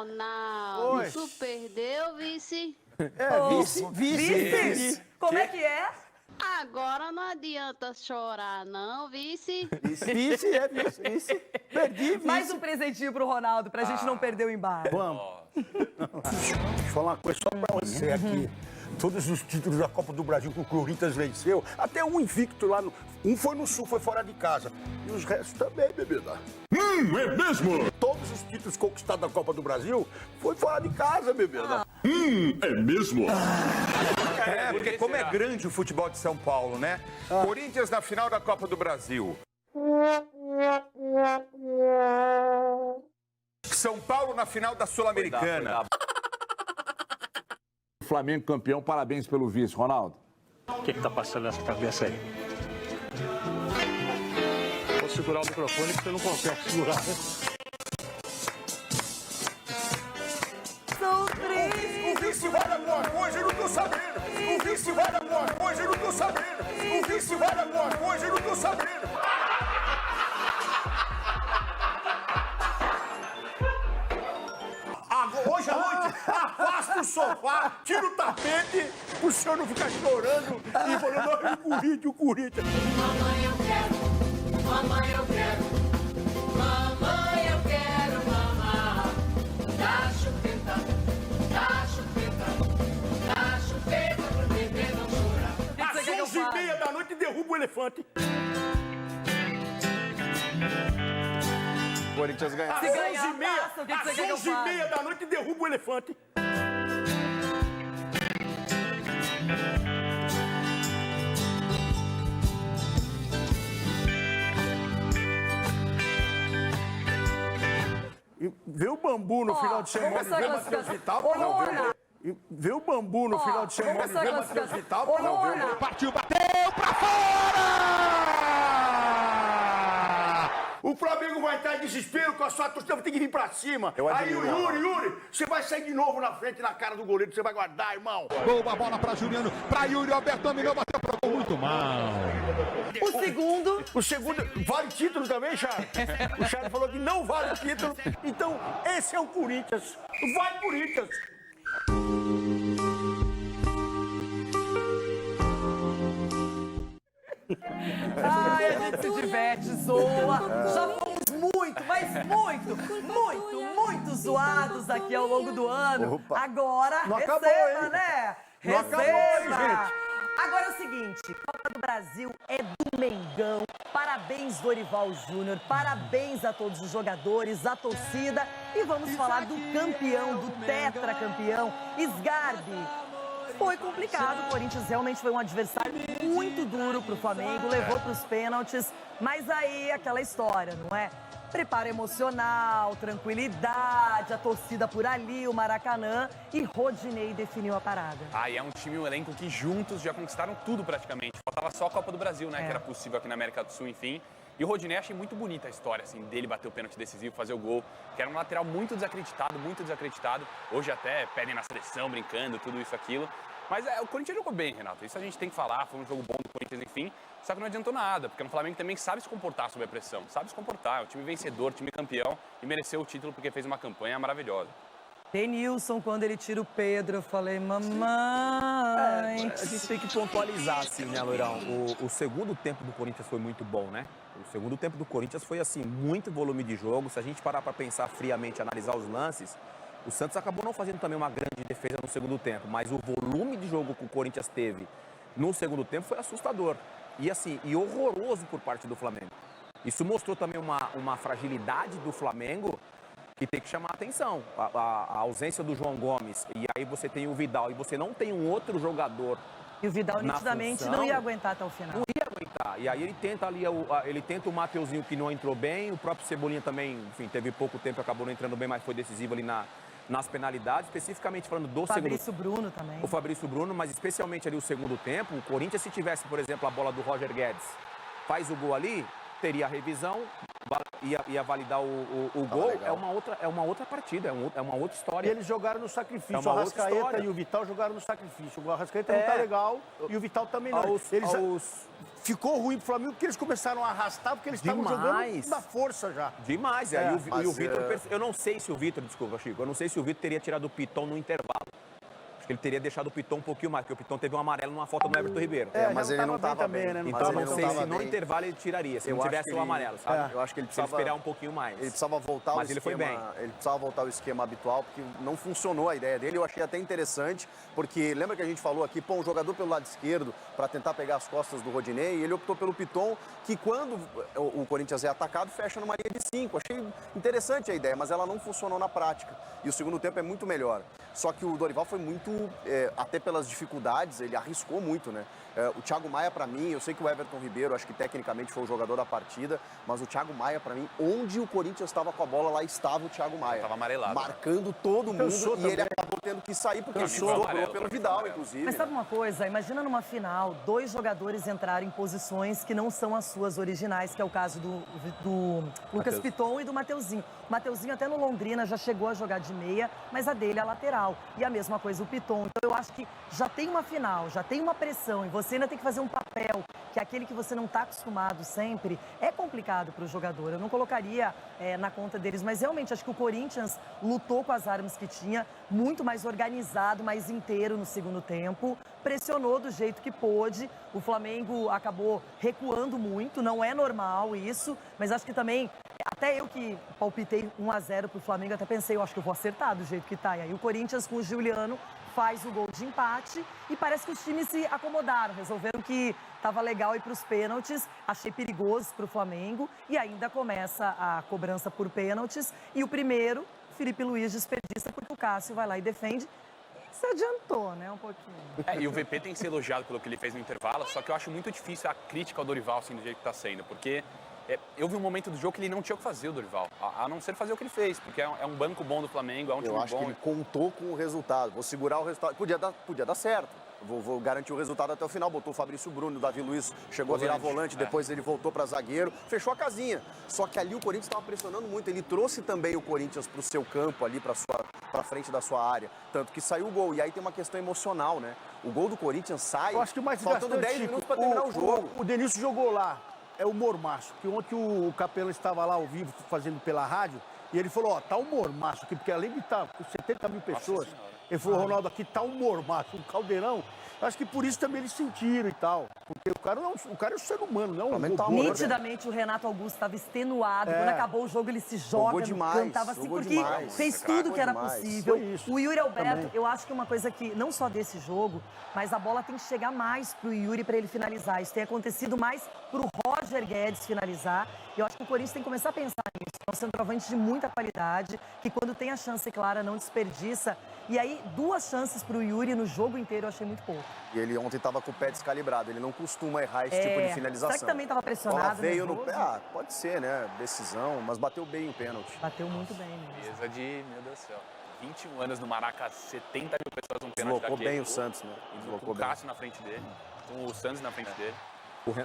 Ronaldo, Oi. tu perdeu, vice? Vice. Como é que é? Agora não adianta chorar, não, vice? Vice. Perdi, vice. Mais um presentinho pro Ronaldo, pra gente não perder o embalo. Vamos. Deixa eu falar uma coisa só pra você aqui. Todos os títulos da Copa do Brasil que o Corinthians venceu, até um invicto lá no... Um foi no Sul, foi fora de casa. E os restos também, bebida. É mesmo? Todos os títulos conquistados da Copa do Brasil foi fora de casa, bebida. É mesmo? É, porque como é grande o futebol de São Paulo, né? Corinthians na final da Copa do Brasil. São Paulo na final da Sul-Americana. Flamengo campeão, parabéns pelo vice, Ronaldo. O que tá passando nessa cabeça aí? Vou segurar o microfone que você não consegue segurar, né? São três. O vice vale alguma coisa, eu não tô sabendo. O vice vale alguma coisa, eu não tô sabendo. O vice vale alguma coisa, eu não tô sabendo. Hoje à noite, afasta o sofá, tira o tapete, pro senhor não ficar chorando e falando, ai, o Corinthians. Mamãe, eu quero, mamãe, eu quero, mamãe, eu quero mamar. Dá chupeta, pro bebê não chorar. Às 11h30 da noite derruba o elefante. Corinthians ganhar. Se ganhar, passa. O que você quer que eu Às fale? 11h30 da noite derruba o elefante. E vê o bambu no final de semana e vê Matheus Vital. Ô, Lona! E vê o bambu no final de semana e vamos vê passar a Matheus Vital. classificação. Ô, Lona! Partiu, bateu pra fora! O Flamengo vai estar em desespero com a sua torcida, vai ter que vir pra cima. Aí o Yuri, você vai sair de novo na frente, na cara do goleiro, você vai guardar, irmão. Boa bola pra Juliano, pra Yuri, Alberto dominou, bateu pro gol muito mal. O segundo, vale título também, Charles? O Charles falou que não vale título. Então, esse é o Corinthians. Vai, Corinthians! Ai, a gente se diverte, zoa. Já fomos muito, mas muito zoados aqui ao longo do ano. Opa. Agora, Não receba, acabou, hein? né? Não acabou, hein, gente? Agora é o seguinte, Copa do Brasil é do Mengão. Parabéns, Dorival Júnior. Parabéns a todos os jogadores, a torcida. E vamos falar do campeão, do tetracampeão, Sgarbi. Foi complicado, o Corinthians realmente foi um adversário muito duro pro Flamengo, levou pros pênaltis, mas aí aquela história, não é? Preparo emocional, tranquilidade, a torcida por ali, o Maracanã, e Rodinei definiu a parada. E é um time, um elenco que juntos já conquistaram tudo praticamente. Faltava só a Copa do Brasil, né? Que era possível aqui na América do Sul, enfim. E o Rodinei, achei muito bonita a história, assim, dele bater o pênalti decisivo, fazer o gol, que era um lateral muito desacreditado. Hoje até pedem na seleção, brincando, tudo isso, aquilo. Mas o Corinthians jogou bem, Renato. Isso a gente tem que falar, foi um jogo bom do Corinthians, enfim. Só que não adiantou nada, porque no Flamengo também sabe se comportar sob a pressão. Sabe se comportar, é um time vencedor, time campeão, e mereceu o título porque fez uma campanha maravilhosa. Denilson, quando ele tira o Pedro, eu falei, mamãe... A gente tem que pontualizar, assim, né, Lourão? O segundo tempo do Corinthians foi muito bom, né? O segundo tempo do Corinthians foi, assim, muito volume de jogo. Se a gente parar para pensar friamente, analisar os lances, o Santos acabou não fazendo também uma grande defesa no segundo tempo, mas o volume de jogo que o Corinthians teve no segundo tempo foi assustador. E, assim, horroroso por parte do Flamengo. Isso mostrou também uma fragilidade do Flamengo que tem que chamar a atenção. A ausência do João Gomes, e aí você tem o Vidal, e você não tem um outro jogador. E o Vidal na nitidamente função, não ia aguentar até o final. Não ia aguentar. E aí ele tenta ali, ele tenta o Mateuzinho que não entrou bem, o próprio Cebolinha também, enfim, teve pouco tempo, acabou não entrando bem, mas foi decisivo ali nas penalidades, especificamente falando do segundo... O Fabrício Bruno também. O Fabrício Bruno, mas especialmente ali o segundo tempo, o Corinthians, se tivesse, por exemplo, a bola do Roger Guedes, faz o gol ali, teria a revisão, ia validar o gol, é uma outra partida, é uma outra história. E eles jogaram no sacrifício. É uma O outra Arrascaeta história. e o Vital jogaram no sacrifício. O Arrascaeta não tá legal e o Vital também não. Ficou ruim pro Flamengo porque eles começaram a arrastar, porque eles estavam jogando na força já. Demais, e o Vitor... Eu não sei se o Vitor, desculpa, Chico, eu não sei se o Vitor teria tirado o Piton no intervalo. Acho que ele teria deixado o Piton um pouquinho mais, porque o Piton teve um amarelo numa falta no Everton Ribeiro. Mas ele não estava bem, né? Então eu não sei se no intervalo ele tiraria, se não tivesse o amarelo, sabe? Eu acho que ele precisava esperar um pouquinho mais. Ele precisava voltar Mas ele foi bem. Ele precisava voltar ao esquema habitual, porque não funcionou a ideia dele. Eu achei até interessante, porque lembra que a gente falou aqui, um jogador pelo lado esquerdo para tentar pegar as costas do Rodinei, e ele optou pelo Piton, que quando o Corinthians é atacado, fecha numa linha de 5. Achei interessante a ideia, mas ela não funcionou na prática. E o segundo tempo é muito melhor. Só que o Dorival foi muito, até pelas dificuldades, ele arriscou muito, né? O Thiago Maia, para mim, eu sei que o Everton Ribeiro, acho que tecnicamente foi o jogador da partida, mas o Thiago Maia, para mim, onde o Corinthians estava com a bola, lá estava o Thiago Maia. Estava amarelado. Marcando todo mundo e ele acabou tendo que sair, porque ele sobrou pelo Vidal, inclusive. Mas sabe uma coisa? Imagina numa final, 2 jogadores entrarem em posições que não são as suas originais, que é o caso do Lucas Piton e do Mateuzinho. O Mateuzinho até no Londrina já chegou a jogar de meia, mas a dele é lateral. E a mesma coisa o Piton. Então eu acho que já tem uma final, já tem uma pressão, e você ainda tem que fazer um papel, que é aquele que você não está acostumado sempre, é complicado para o jogador. Eu não colocaria na conta deles, mas realmente acho que o Corinthians lutou com as armas que tinha, muito mais organizado, mais inteiro no segundo tempo, pressionou do jeito que pôde. O Flamengo acabou recuando muito, não é normal isso, mas acho que também, até eu que palpitei 1-0 para o Flamengo, até pensei, eu acho que eu vou acertar do jeito que tá. E aí o Corinthians com o Giuliano faz o gol de empate e parece que os times se acomodaram, resolveram que estava legal ir para os pênaltis, achei perigoso para o Flamengo e ainda começa a cobrança por pênaltis e o primeiro, Felipe Luiz desperdiça porque o Cássio vai lá e defende. Se adiantou, né, um pouquinho. E o VP tem que ser elogiado pelo que ele fez no intervalo, só que eu acho muito difícil a crítica ao Dorival, assim, do jeito que está sendo, porque eu vi um momento do jogo que ele não tinha o que fazer, o Dorival, a não ser fazer o que ele fez, porque é um banco bom do Flamengo, é um time bom. Eu acho que ele contou com o resultado, vou segurar o resultado, podia dar certo. Vou garantir o resultado até o final. Botou o Fabrício Bruno, o Davi Luiz chegou a virar volante, depois ele voltou para zagueiro, fechou a casinha. Só que ali o Corinthians estava pressionando muito. Ele trouxe também o Corinthians para o seu campo, ali para frente da sua área. Tanto que saiu o gol. E aí tem uma questão emocional, né? O gol do Corinthians sai, Eu acho que o mais faltando 10 minutos para terminar o jogo. O Denilson jogou lá, é o Mormaço, que ontem o Capelão estava lá ao vivo fazendo pela rádio, e ele falou, tá um Mormaço aqui, porque além de estar com 70 mil pessoas, ele falou, Ronaldo, aqui tá um Mormaço, um caldeirão. Acho que por isso também eles sentiram e tal. Porque o cara é um ser humano, não é um robô. Nitidamente o Renato Augusto estava extenuado. Quando acabou o jogo, ele se joga no canto. Tava assim, porque fez tudo que era possível. O Yuri Alberto, eu acho que é uma coisa que, não só desse jogo, mas a bola tem que chegar mais pro Yuri para ele finalizar. Isso tem acontecido mais pro Roger Guedes finalizar. E eu acho que o Corinthians tem que começar a pensar nisso. É um centroavante de muita qualidade, que quando tem a chance clara, não desperdiça. E aí, 2 chances pro Yuri no jogo inteiro, eu achei muito pouco. E ele ontem estava com o pé descalibrado, ele não costuma errar esse tipo de finalização. Será que também estava pressionado? Ela veio no pé, pode ser, né? Decisão, mas bateu bem o pênalti. Bateu muito bem mesmo. Beleza de, meu Deus do céu, 21 anos no Maraca, 70 mil pessoas no pênalti Deslocou bem o Santos, né? Com o Cássio na frente dele, com o Santos na frente dele.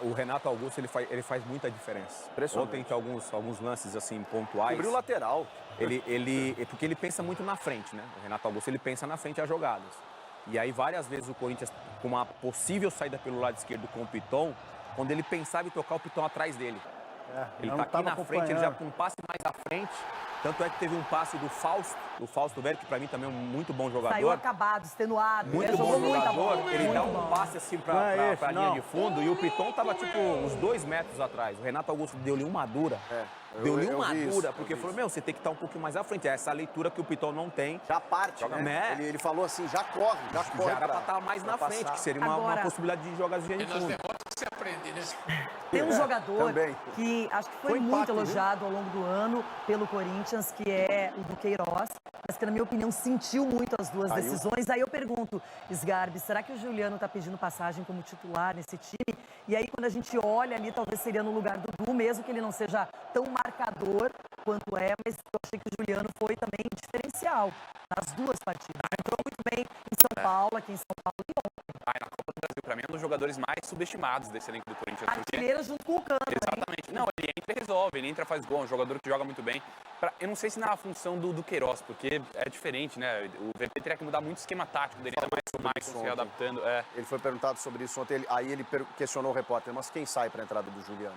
O Renato Augusto, ele faz muita diferença. Ontem tem alguns lances, assim, pontuais. Cobriu o lateral. Porque ele pensa muito na frente, né? O Renato Augusto, ele pensa na frente as jogadas. E aí, várias vezes, o Corinthians, com uma possível saída pelo lado esquerdo com o Piton, quando ele pensava em tocar o Piton atrás dele. Ele tá aqui na frente, ele já com um passe mais à frente. Tanto é que teve um passe do Fausto Velho, que pra mim também é um muito bom jogador. Saiu acabado, extenuado. Muito bom jogador. Ele dá um passe assim pra linha de fundo e o Piton tava tipo uns 2 metros atrás. O Renato Augusto deu-lhe uma dura. Deu-lhe uma dura, porque falou, você tem que estar um pouquinho mais à frente. É essa leitura que o Piton não tem. Já parte, né? Ele falou assim, já corre. Já era pra estar mais na frente, que seria uma possibilidade de jogar de linha de fundo. Você aprende, né? Tem um jogador que acho que foi muito elogiado ao longo do ano pelo Corinthians, que é o do Queiroz, mas que, na minha opinião, sentiu muito as 2 decisões. Aí eu pergunto, Sgarbi, será que o Giuliano está pedindo passagem como titular nesse time? E aí, quando a gente olha ali, talvez seria no lugar do Du, mesmo que ele não seja tão marcador quanto é, mas eu achei que o Giuliano foi também diferencial nas 2 partidas. Entrou muito bem em São Paulo, aqui em São Paulo, e ontem. Na Copa do Brasil. Pra mim, é um dos jogadores mais subestimados desse elenco do Corinthians. Artilheiro junto com o Cano. Exatamente. Não, ele entra e resolve, ele entra e faz gol, é um jogador que joga muito bem. Eu não sei se na função do Queiroz, porque é diferente, né? O VP teria que mudar muito o esquema tático dele, ainda mais o Maicon se adaptando. Ele foi perguntado sobre isso ontem, aí ele questionou o repórter, mas quem sai para a entrada do Juliano?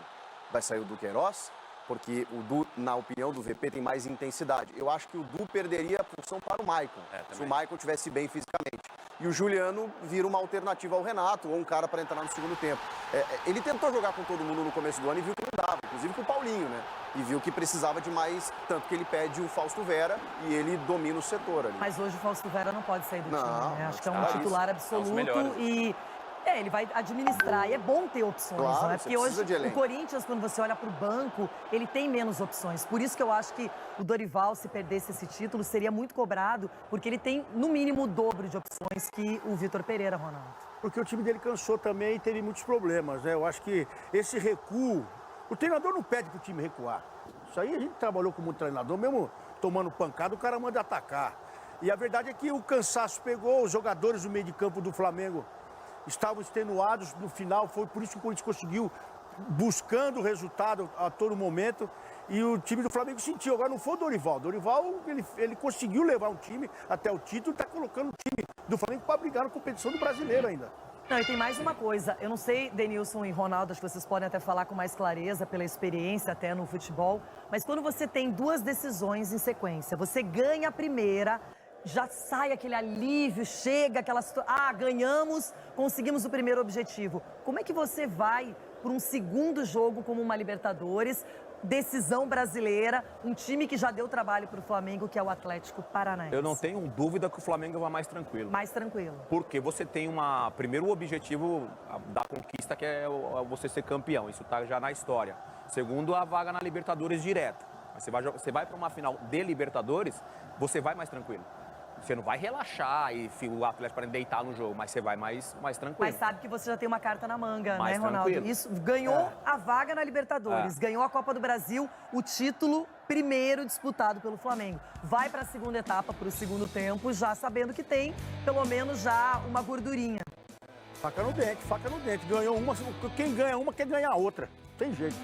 Vai sair o Du Queiroz? Porque o Du, na opinião do VP, tem mais intensidade. Eu acho que o Du perderia a função para o Maicon, se o Maicon estivesse bem fisicamente. E o Juliano vira uma alternativa ao Renato, ou um cara para entrar no segundo tempo. Ele tentou jogar com todo mundo no começo do ano e viu que não dava, inclusive com o Paulinho, né? E viu que precisava de mais, tanto que ele pede o Fausto Vera e ele domina o setor ali. Mas hoje o Fausto Vera não pode sair do time, né? Acho que é um tá titular absoluto e... ele vai administrar. E é bom ter opções, claro, né? Porque hoje o Corinthians, quando você olha para o banco, ele tem menos opções. Por isso que eu acho que o Dorival, se perdesse esse título, seria muito cobrado, porque ele tem, no mínimo, o dobro de opções que o Vitor Pereira, Ronaldo. Porque o time dele cansou também e teve muitos problemas, né? Eu acho que esse recuo... O treinador não pede para o time recuar. Isso aí a gente trabalhou com muito treinador, mesmo tomando pancada, o cara manda atacar. E a verdade é que o cansaço pegou, os jogadores do meio de campo do Flamengo estavam extenuados no final, foi por isso que o Corinthians conseguiu, buscando o resultado a todo momento, e o time do Flamengo sentiu. Agora não foi o Dorival. Dorival, ele conseguiu levar um time até o título e está colocando o time do Flamengo para brigar na competição do brasileiro ainda. Não, e tem mais uma coisa. Eu não sei, Denilson e Ronaldo, acho que vocês podem até falar com mais clareza, pela experiência até no futebol, mas quando você tem duas decisões em sequência, você ganha a primeira, já sai aquele alívio, chega aquela situação, ganhamos, conseguimos o primeiro objetivo. Como é que você vai para um segundo jogo como uma Libertadores, decisão brasileira, um time que já deu trabalho para o Flamengo, que é o Atlético Paranaense? Eu não tenho dúvida que o Flamengo vai mais tranquilo. Mais tranquilo. Porque você tem primeiro o objetivo da conquista, que é você ser campeão, isso está já na história. Segundo, a vaga na Libertadores direta. Você vai para uma final de Libertadores, você vai mais tranquilo. Você não vai relaxar e o Atlético para deitar no jogo, mas você vai mais tranquilo. Mas sabe que você já tem uma carta na manga, mais né, Ronaldo? Tranquilo. Isso ganhou a vaga na Libertadores, ganhou a Copa do Brasil, o título primeiro disputado pelo Flamengo. Vai para a segunda etapa, para o segundo tempo, já sabendo que tem pelo menos já uma gordurinha. Faca no dente, faca no dente. Ganhou uma, quem ganha uma quer ganhar outra. Tem jeito.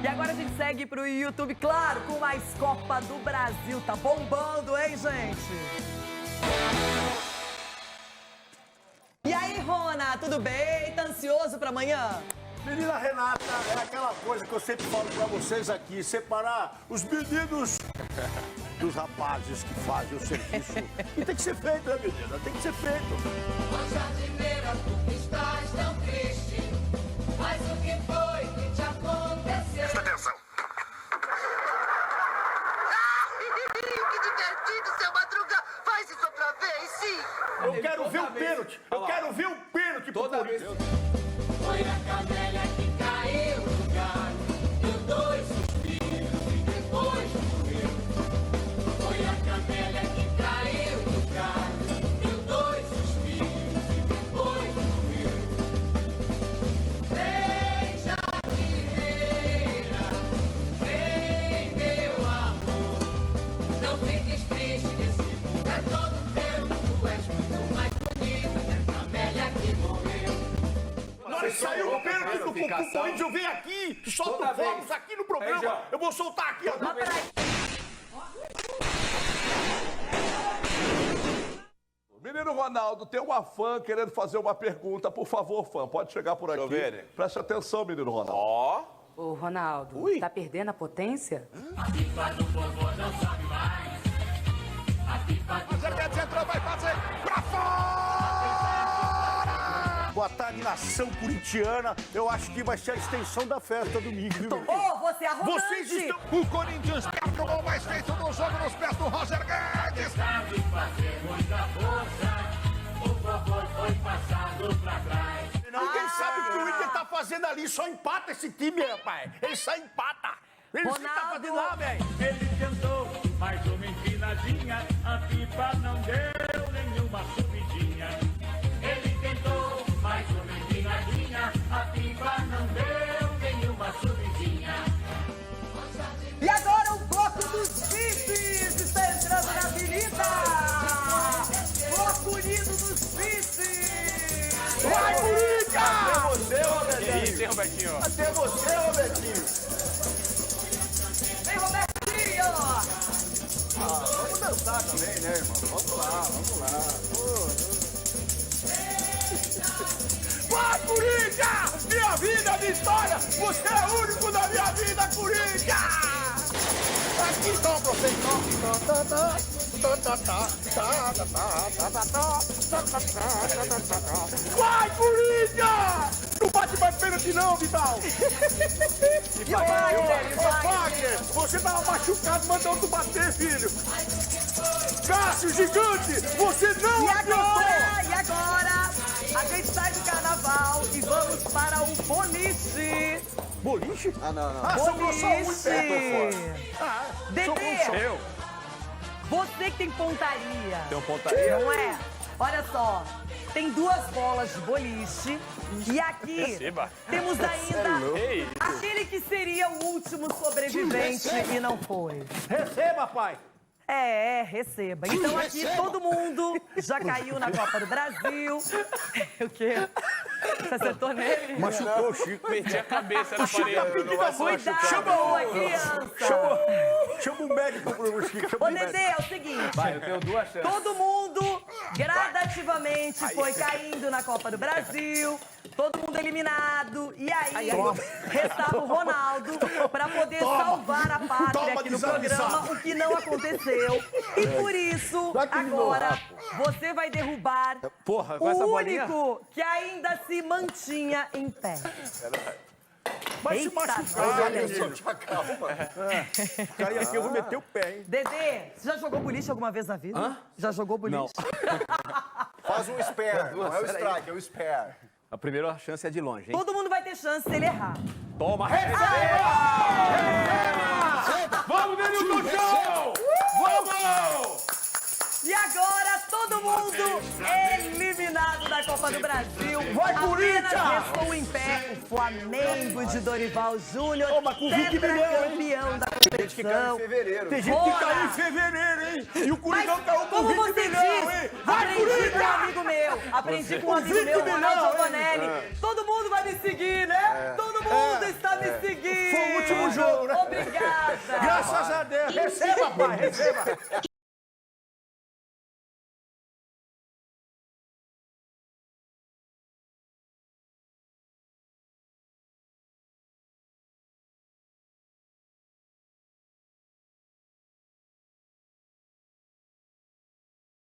E agora a gente segue pro YouTube, claro, com mais Copa do Brasil. Tá bombando, hein, gente? E aí, Rona, tudo bem? Tá ansioso pra amanhã? Menina Renata, é aquela coisa que eu sempre falo pra vocês aqui, separar os meninos dos rapazes que fazem o serviço. E tem que ser feito, né, menina? Tem que ser feito. Ó jardineira, tu que estás tão triste, mas o que foi que te aconteceu? Presta atenção. Que divertido, seu Madruga! Faz isso outra vez, sim! Eu quero ver o pênalti! Eu quero ver o pênalti pro Corinthians! Foi a camélia que caiu no galho, deu dois suspiros e depois morreu. Foi a camélia que caiu no galho, deu dois suspiros e depois morreu. Vem, jardineira, vem, meu amor, não fiques triste nesse mundo, é todo teu, tu és muito mais bonita que a camélia que morreu. Saiu o pênalti do Corinthians, eu venho aqui, solto fogos aqui no programa. Eu vou soltar aqui, ó. Menino Ronaldo, tem uma fã querendo fazer uma pergunta. Por favor, fã, pode chegar por aqui. Deixa eu ver. Preste atenção, menino Ronaldo. Ó. Ô, Ronaldo, tá perdendo a potência? A pipa do vovô não sobe mais. A pipa do vovô entrou, vai fazer pra fora! Boa tarde, nação corintiana. Eu acho que vai ser a extensão da festa domingo, viu? Você é arrogante! Vocês estão... O Corinthians perde o gol mais feito do jogo nos pés do Roger Guedes. Sabe fazer muita força, o vovô foi passado pra trás. Ninguém sabe o que o Inter tá fazendo ali, só empata esse time, rapaz. Ele só empata. Ele que tá fazendo lá, velho. Ele tentou mais uma empinadinha, a pipa não deu nenhuma subidinha. Ele tentou mais uma empinadinha, a pipa não deu nenhuma subidinha. E agora o bloco dos VIPs está entrando na avenida! Bloco unido dos VIPs! Vai, Robertinho. Até você, Robertinho. Vem, Robertinho! Vamos dançar também, né, irmão? Vamos lá. Vai, Corinthians! Minha vida, minha história! Você é o único da minha vida, Corinthians! Aqui estão vocês. Vai, Corinthians! Não bate mais pênalti não, Vidal! E o Wagner? Wagner, você tava machucado, mandou tu bater, filho! Cássio, gigante, você não E adiantou! agora, a gente sai do carnaval e vamos para o boliche. Boliche? Ah, não. Ah, sobrou só um Boliche. Dedê, Dedê, você que tem pontaria. Tem um pontaria? Não é? Olha só, tem 2 bolas de boliche e aqui Receba. temos ainda Ei. aquele que seria o último sobrevivente e não foi. receba, pai! Receba. Então aqui todo mundo já caiu na Copa do Brasil. O quê? Você acertou nele? Machucou o Chico. Meti a cabeça na parede. Cuidado com a criança. Chama um médico pro Chico. Ô, Dedê, é o seguinte. Vai, eu tenho 2 chances. Todo mundo gradativamente foi caindo na Copa do Brasil. Todo mundo eliminado. E aí, restava o Ronaldo pra poder salvar a pátria aqui no programa, o que não aconteceu. E por isso, agora, você vai derrubar Porra, com o essa bolinha? único que ainda se mantinha em pé. Vai se Eita, machucar, olha menino. Cara, aqui eu vou meter o pé, hein? Dedê, você já jogou boliche alguma vez na vida? Já jogou boliche? Não. Faz um spare, não é o strike, é o spare. A primeira chance é de longe, hein? Todo mundo vai ter chance se ele errar. Toma! Vamos, Denilton Show! Vamos! E agora todo mundo eliminado da Copa do Brasil. Vai, Apenas Corinthians! restou em pé o Flamengo de Dorival Júnior, Ô, mas com 20 milhões, hein? campeão da Gente que caiu competição. em fevereiro. Tem gente que caiu em fevereiro, hein? E o Coringão caiu com Como 20 você milhões, disse, hein? Vai, aprendi com um Corinthians! amigo meu. Aprendi com um amigo 20 meu, Ronaldo milhões, Giovanelli. Todo mundo vai me seguir, né? Todo mundo está me seguindo. Foi o último jogo, né? Obrigada. Graças a Deus. Receba, pai, receba.